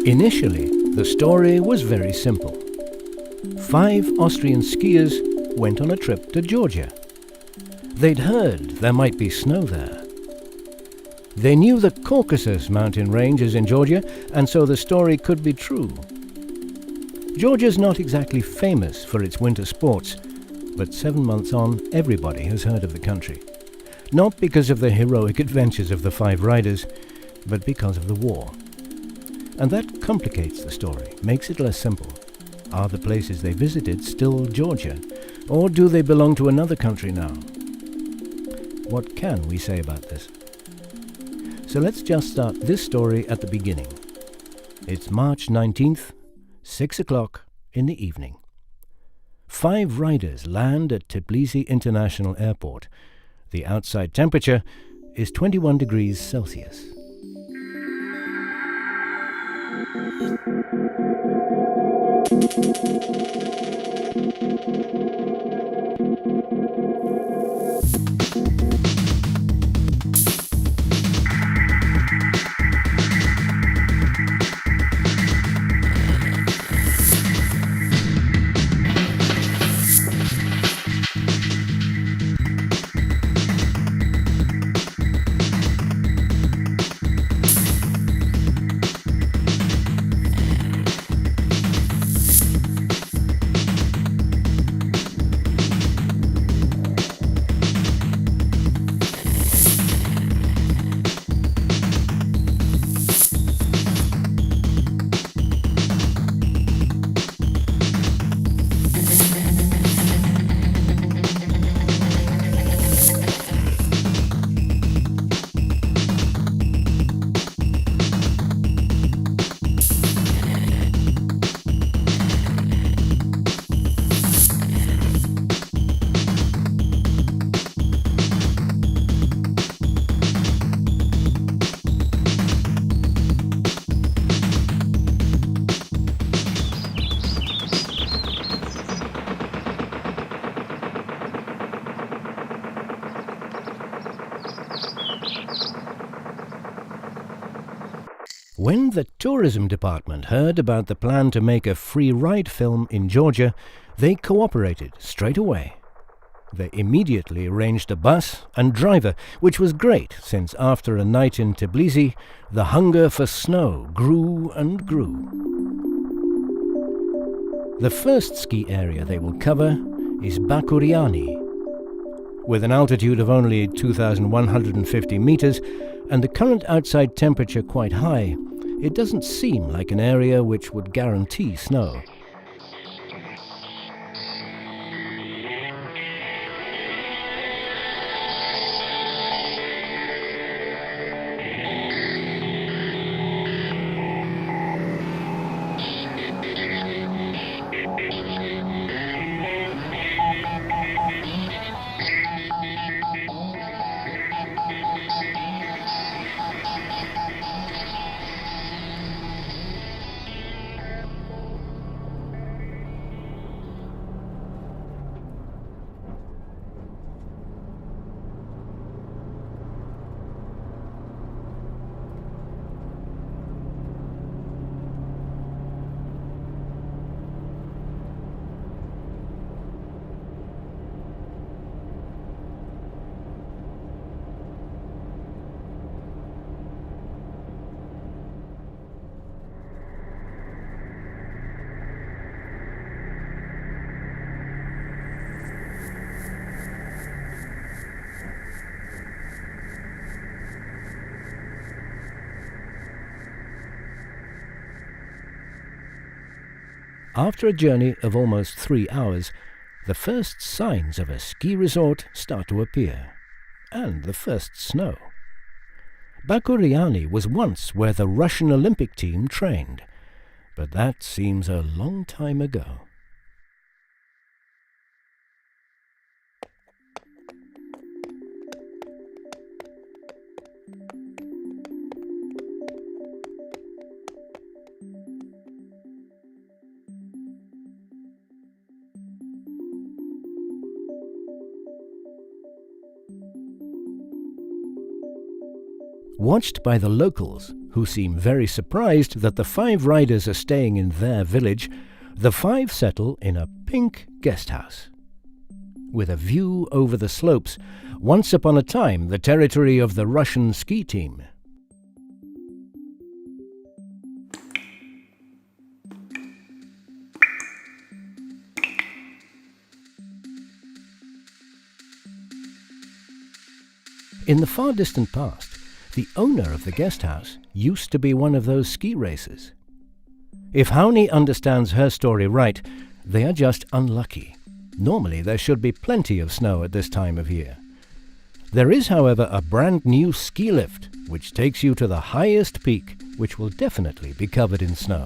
Initially, the story was very simple. 5 Austrian skiers went on a trip to Georgia. They'd heard there might be snow there. They knew the Caucasus mountain range is in Georgia, and so the story could be true. Georgia's not exactly famous for its winter sports, but 7 months on, everybody has heard of the country. Not because of the heroic adventures of the 5 riders, but because of the war. And that complicates the story, makes it less simple. Are the places they visited still Georgia, or do they belong to another country now? What can we say about this? So let's just start this story at the beginning. It's March 19th, 6 o'clock in the evening. 5 riders land at Tbilisi International Airport. The outside temperature is 21 degrees Celsius. When the tourism department heard about the plan to make a free ride film in Georgia, they cooperated straight away. They immediately arranged a bus and driver, which was great since after a night in Tbilisi, the hunger for snow grew and grew. The first ski area they will cover is Bakuriani. With an altitude of only 2,150 meters and the current outside temperature quite high, it doesn't seem like an area which would guarantee snow. After a journey of almost 3 hours, the first signs of a ski resort start to appear, and the first snow. Bakuriani was once where the Russian Olympic team trained, but that seems a long time ago. Watched by the locals, who seem very surprised that the 5 riders are staying in their village, the 5 settle in a pink guest house, with a view over the slopes, once upon a time the territory of the Russian ski team. In the far distant past, the owner of the guest house used to be one of those ski racers. If Hauni understands her story right, they are just unlucky. Normally there should be plenty of snow at this time of year. There is, however, a brand new ski lift which takes you to the highest peak, which will definitely be covered in snow.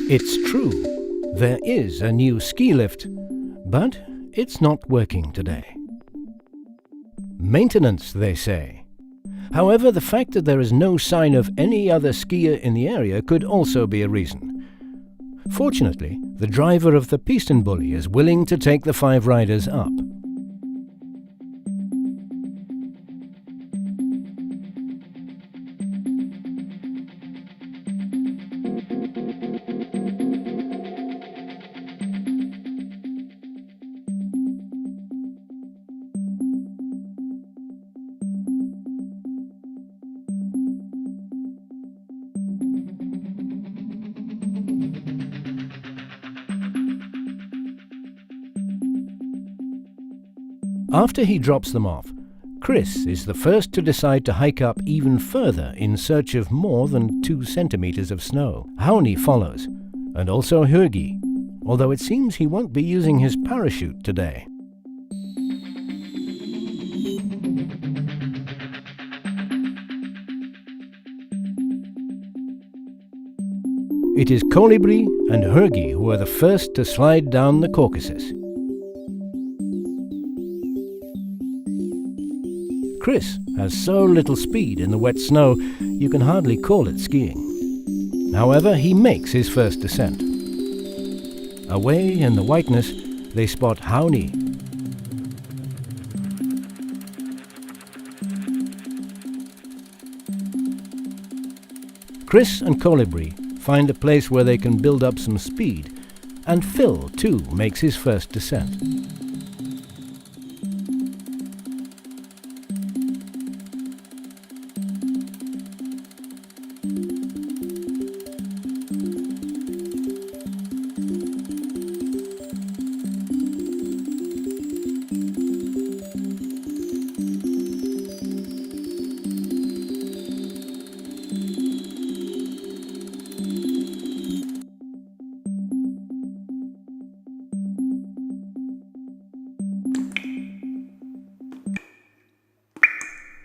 It's true, there is a new ski lift, but it's not working today. Maintenance, they say. However, the fact that there is no sign of any other skier in the area could also be a reason. Fortunately, the driver of the Pistenbully is willing to take the 5 riders up. After he drops them off, Chris is the first to decide to hike up even further in search of more than 2 centimeters of snow. Hauni follows, and also Hörhager, although it seems he won't be using his parachute today. It is Kolibri and Hörhager who are the first to slide down the Caucasus. Chris has so little speed in the wet snow, you can hardly call it skiing. However, he makes his first descent. Away in the whiteness, they spot Hauni. Chris and Kolibri find a place where they can build up some speed, and Phil too makes his first descent.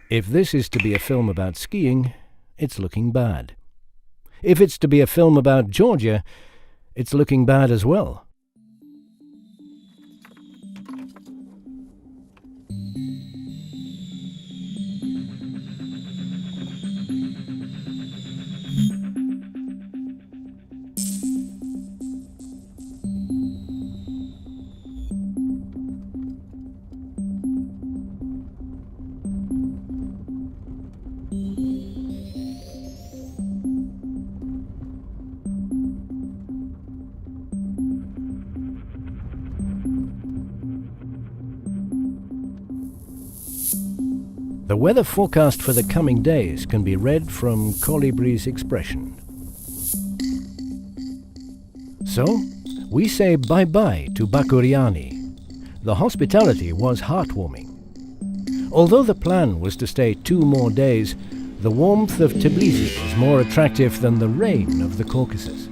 If this is to be a film about skiing, it's looking bad. If it's to be a film about Georgia, it's looking bad as well. The weather forecast for the coming days can be read from Kolibri's expression. So, we say bye-bye to Bakuriani. The hospitality was heartwarming. Although the plan was to stay 2 more days, the warmth of Tbilisi is more attractive than the rain of the Caucasus.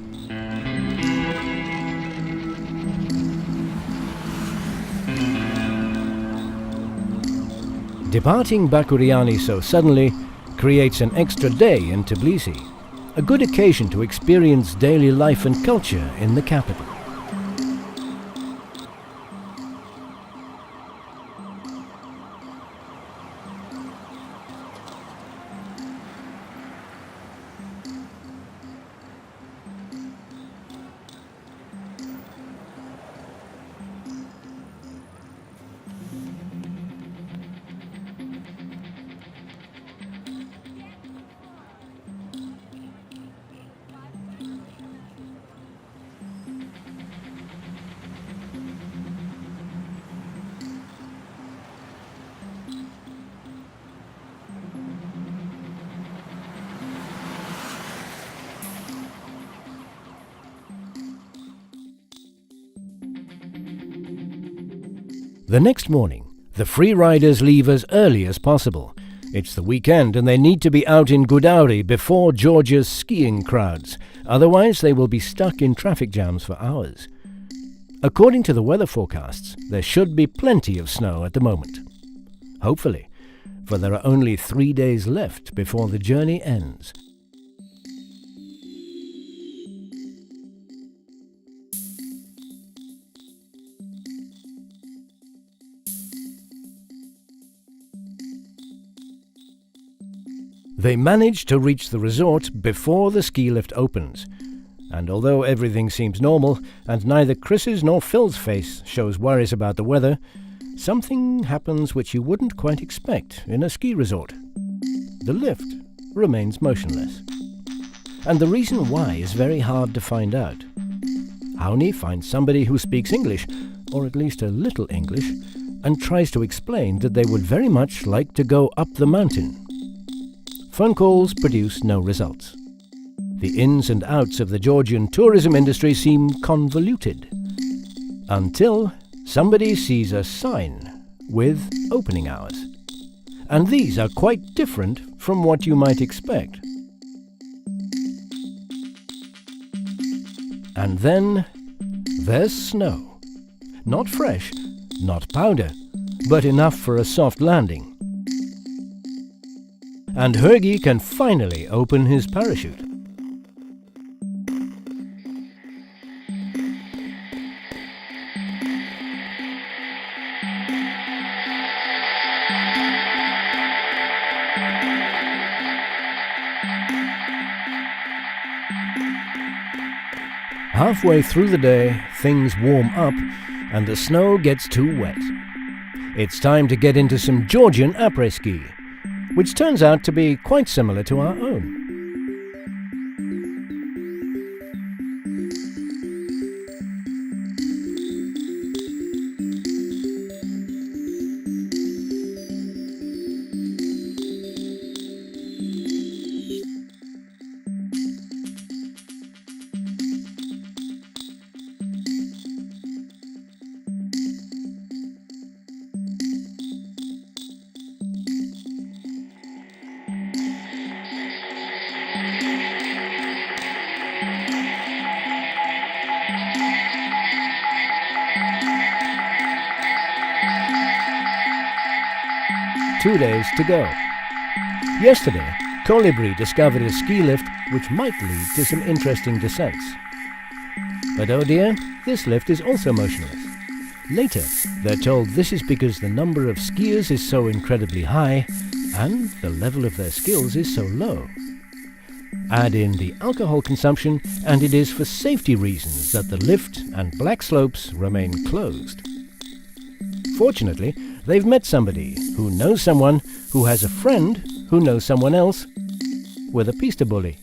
Departing Bakuriani so suddenly creates an extra day in Tbilisi, a good occasion to experience daily life and culture in the capital. The next morning, the free riders leave as early as possible. It's the weekend and they need to be out in Gudauri before Georgia's skiing crowds. Otherwise, they will be stuck in traffic jams for hours. According to the weather forecasts, there should be plenty of snow at the moment. Hopefully, for there are only 3 days left before the journey ends. They manage to reach the resort before the ski lift opens. And although everything seems normal, and neither Chris's nor Phil's face shows worries about the weather, something happens which you wouldn't quite expect in a ski resort. The lift remains motionless. And the reason why is very hard to find out. Hauni finds somebody who speaks English, or at least a little English, and tries to explain that they would very much like to go up the mountain. Phone calls produce no results. The ins and outs of the Georgian tourism industry seem convoluted. Until somebody sees a sign with opening hours. And these are quite different from what you might expect. And then there's snow. Not fresh, not powder, but enough for a soft landing. And Hörhager can finally open his parachute. Halfway through the day, things warm up and the snow gets too wet. It's time to get into some Georgian après-ski, which turns out to be quite similar to our own. Two days to go. Yesterday, Colibri discovered a ski lift which might lead to some interesting descents. But oh dear, this lift is also motionless. Later, they're told this is because the number of skiers is so incredibly high and the level of their skills is so low. Add in the alcohol consumption and it is for safety reasons that the lift and black slopes remain closed. Fortunately, they've met somebody who knows someone who has a friend who knows someone else with a pista bully.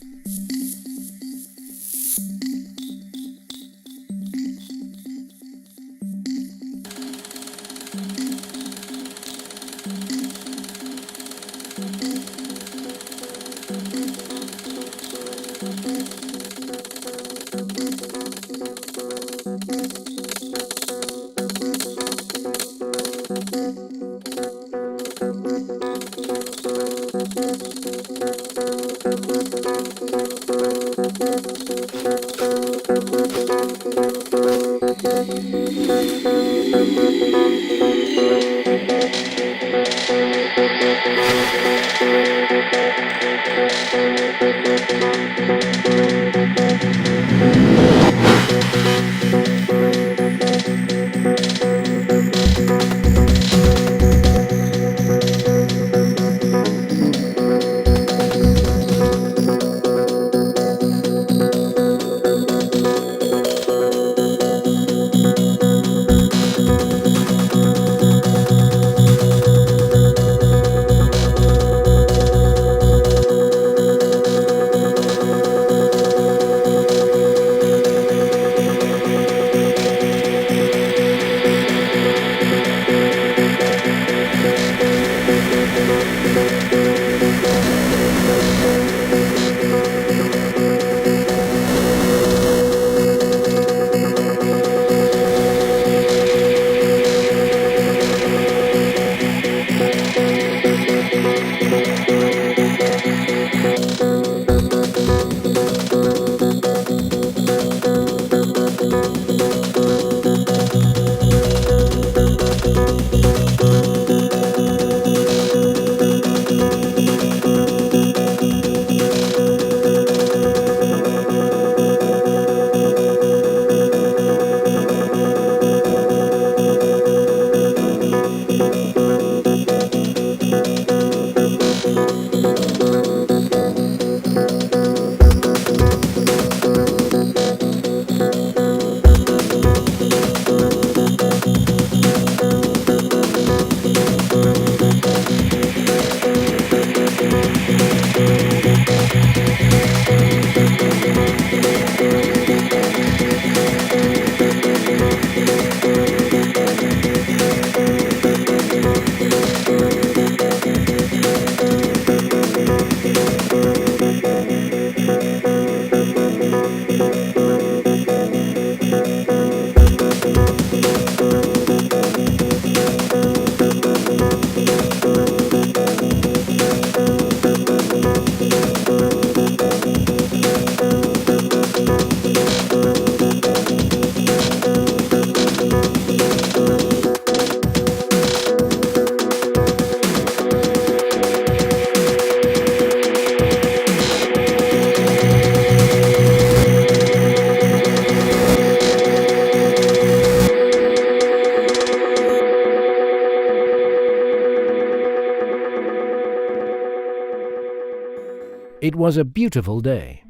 was a beautiful day.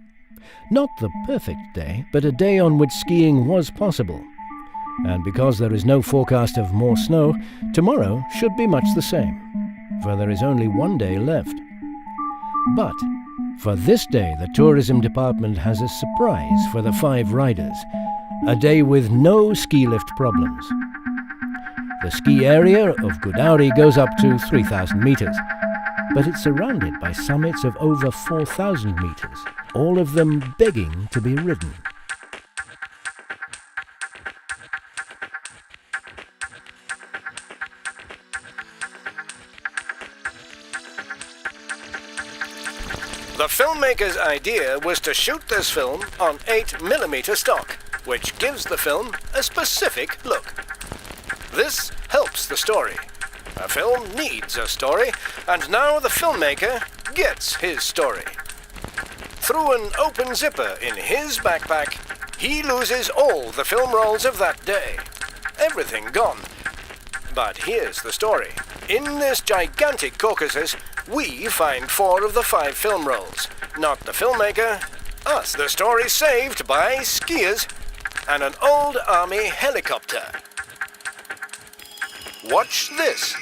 Not the perfect day, but a day on which skiing was possible. And because there is no forecast of more snow, tomorrow should be much the same, for there is only one day left. But for this day, the tourism department has a surprise for the 5 riders, a day with no ski lift problems. The ski area of Gudauri goes up to 3,000 meters, but it's surrounded by summits of over 4,000 meters, all of them begging to be ridden. The filmmaker's idea was to shoot this film on 8mm stock, which gives the film a specific look. This helps the story. A film needs a story, and now the filmmaker gets his story. Through an open zipper in his backpack, he loses all the film rolls of that day. Everything gone. But here's the story. In this gigantic Caucasus, we find 4 of the 5 film rolls. Not the filmmaker, us. The story saved by skiers and an old army helicopter. Watch this.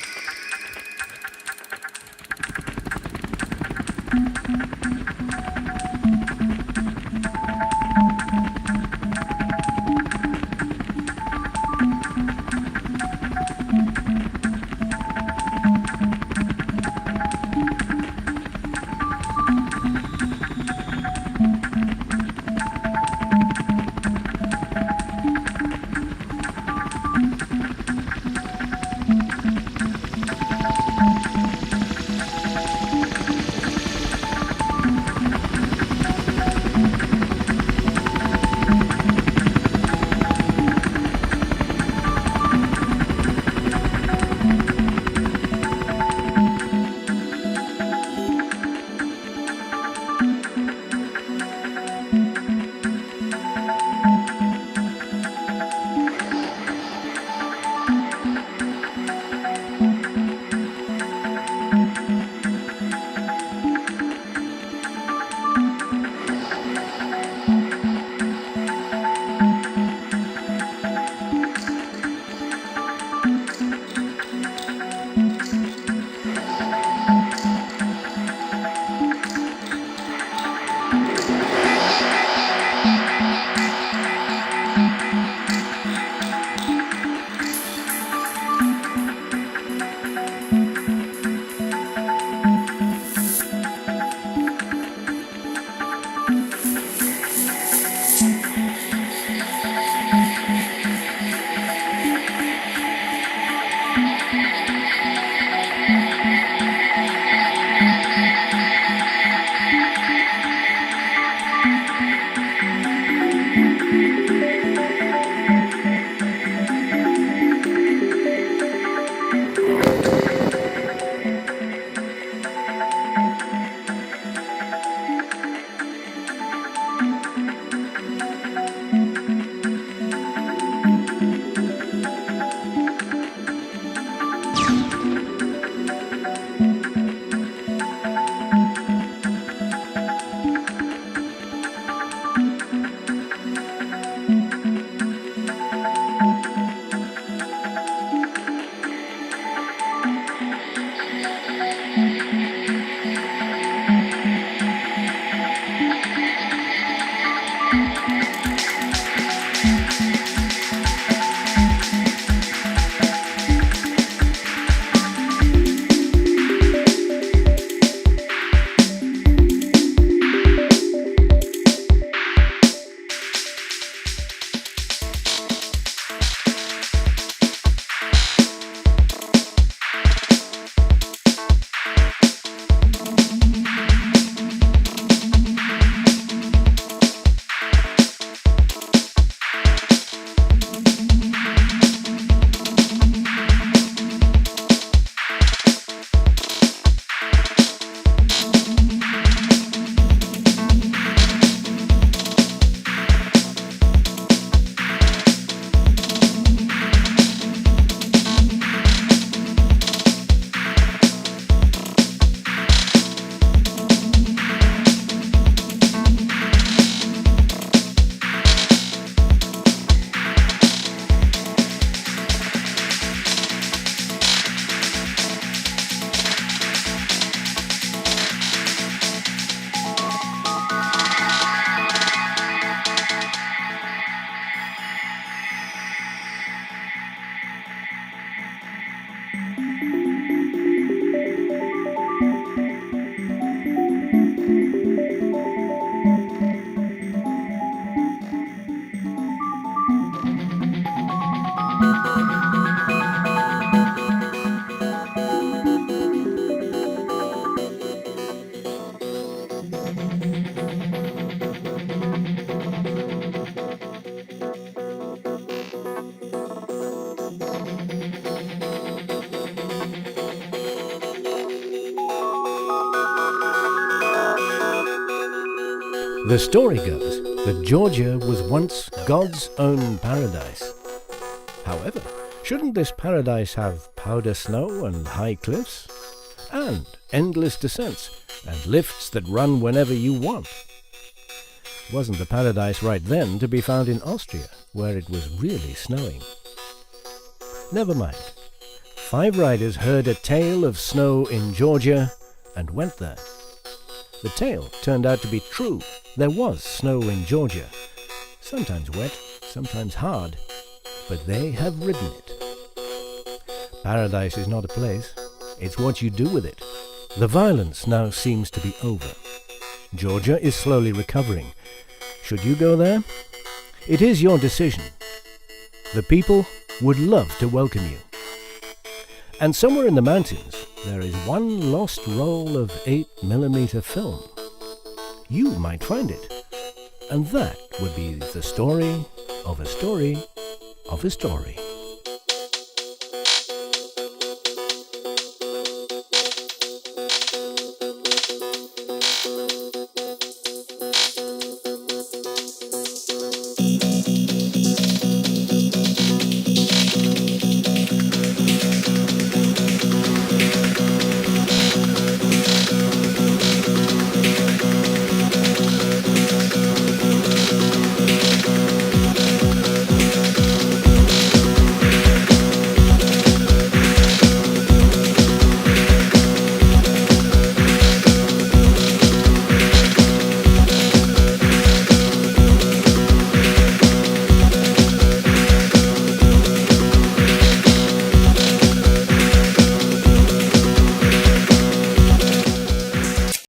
The story goes that Georgia was once God's own paradise. However, shouldn't this paradise have powder snow and high cliffs? And endless descents and lifts that run whenever you want? Wasn't the paradise right then to be found in Austria, where it was really snowing? Never mind. 5 riders heard a tale of snow in Georgia and went there. The tale turned out to be true. There was snow in Georgia. Sometimes wet, sometimes hard, but they have ridden it. Paradise is not a place. It's what you do with it. The violence now seems to be over. Georgia is slowly recovering. Should you go there? It is your decision. The people would love to welcome you. And somewhere in the mountains, there is one lost roll of 8mm film. You might find it. And that would be the story of a story of a story.